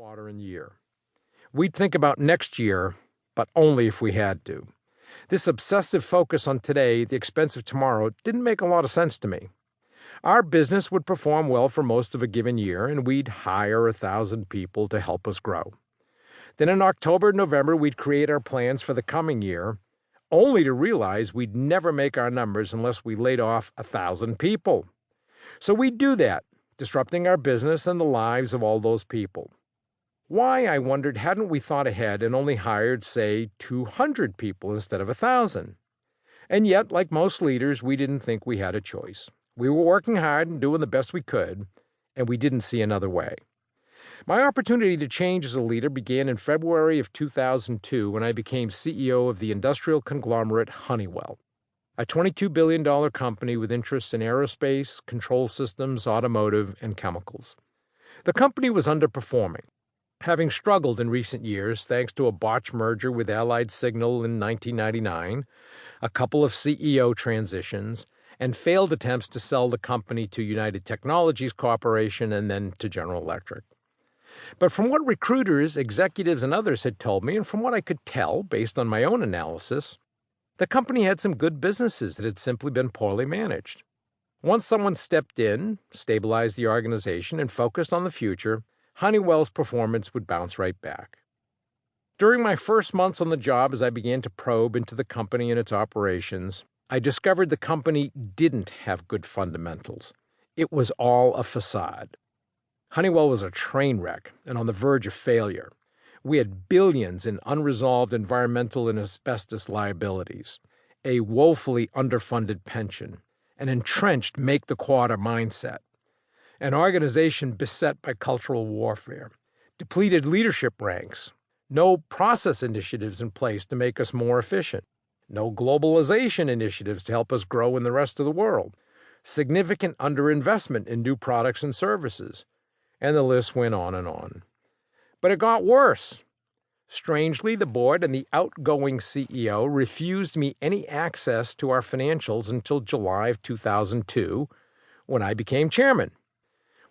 quarter and year. We'd think about next year, but only if we had to. This obsessive focus on today at the expense of tomorrow didn't make a lot of sense to me. Our business would perform well for most of a given year, and we'd hire 1,000 people to help us grow. Then in October and November, we'd create our plans for the coming year, only to realize we'd never make our numbers unless we laid off 1,000 people. So we'd do that, disrupting our business and the lives of all those people. Why, I wondered, hadn't we thought ahead and only hired, say, 200 people instead of 1,000? And yet, like most leaders, we didn't think we had a choice. We were working hard and doing the best we could, and we didn't see another way. My opportunity to change as a leader began in February of 2002 when I became CEO of the industrial conglomerate Honeywell, a $22 billion company with interests in aerospace, control systems, automotive, and chemicals. The company was underperforming, having struggled in recent years thanks to a botched merger with Allied Signal in 1999, a couple of CEO transitions, and failed attempts to sell the company to United Technologies Corporation and then to General Electric. But from what recruiters, executives, and others had told me, and from what I could tell based on my own analysis, the company had some good businesses that had simply been poorly managed. Once someone stepped in, stabilized the organization, and focused on the future, Honeywell's performance would bounce right back. During my first months on the job, as I began to probe into the company and its operations, I discovered the company didn't have good fundamentals. It was all a facade. Honeywell was a train wreck and on the verge of failure. We had billions in unresolved environmental and asbestos liabilities, a woefully underfunded pension, an entrenched make-the-quarter mindset, an organization beset by cultural warfare, depleted leadership ranks, no process initiatives in place to make us more efficient, no globalization initiatives to help us grow in the rest of the world, significant underinvestment in new products and services, and the list went on and on. But it got worse. Strangely, the board and the outgoing CEO refused me any access to our financials until July of 2002, when I became chairman.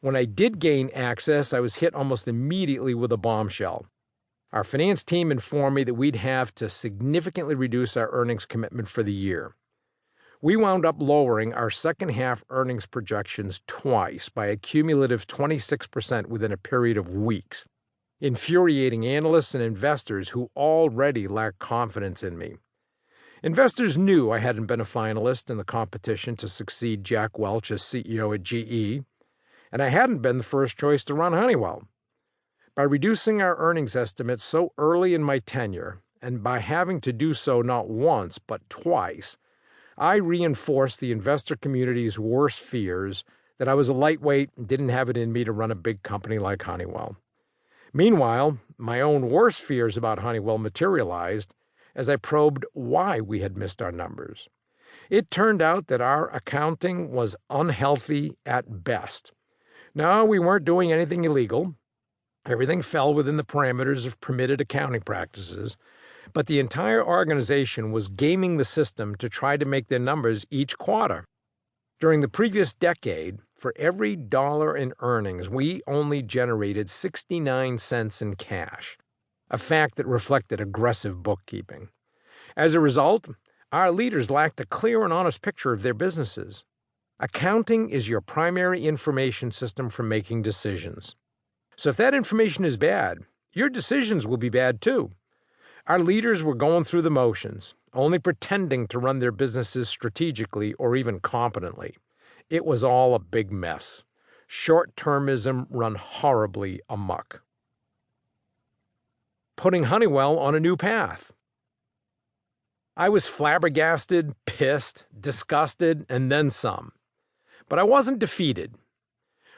When I did gain access, I was hit almost immediately with a bombshell. Our finance team informed me that we'd have to significantly reduce our earnings commitment for the year. We wound up lowering our second-half earnings projections twice by a cumulative 26% within a period of weeks, infuriating analysts and investors who already lacked confidence in me. Investors knew I hadn't been a finalist in the competition to succeed Jack Welch as CEO at GE, and I hadn't been the first choice to run Honeywell. By reducing our earnings estimates so early in my tenure, and by having to do so not once but twice, I reinforced the investor community's worst fears that I was a lightweight and didn't have it in me to run a big company like Honeywell. Meanwhile, my own worst fears about Honeywell materialized as I probed why we had missed our numbers. It turned out that our accounting was unhealthy at best. No, we weren't doing anything illegal. Everything fell within the parameters of permitted accounting practices, but the entire organization was gaming the system to try to make their numbers each quarter. During the previous decade, for every dollar in earnings, we only generated 69 cents in cash, a fact that reflected aggressive bookkeeping. As a result, our leaders lacked a clear and honest picture of their businesses. Accounting is your primary information system for making decisions. So if that information is bad, your decisions will be bad too. Our leaders were going through the motions, only pretending to run their businesses strategically or even competently. It was all a big mess. Short-termism run horribly amok. Putting Honeywell on a new path. I was flabbergasted, pissed, disgusted, and then some. But I wasn't defeated.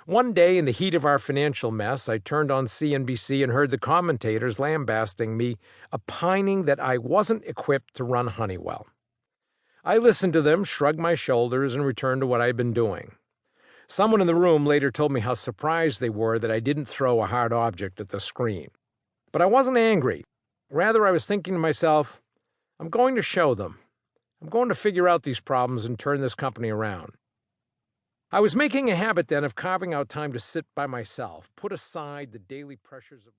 One day, in the heat of our financial mess, I turned on CNBC and heard the commentators lambasting me, opining that I wasn't equipped to run Honeywell. I listened to them, shrugged my shoulders, and returned to what I'd been doing. Someone in the room later told me how surprised they were that I didn't throw a hard object at the screen. But I wasn't angry. Rather, I was thinking to myself, I'm going to show them. I'm going to figure out these problems and turn this company around. I was making a habit then of carving out time to sit by myself, put aside the daily pressures of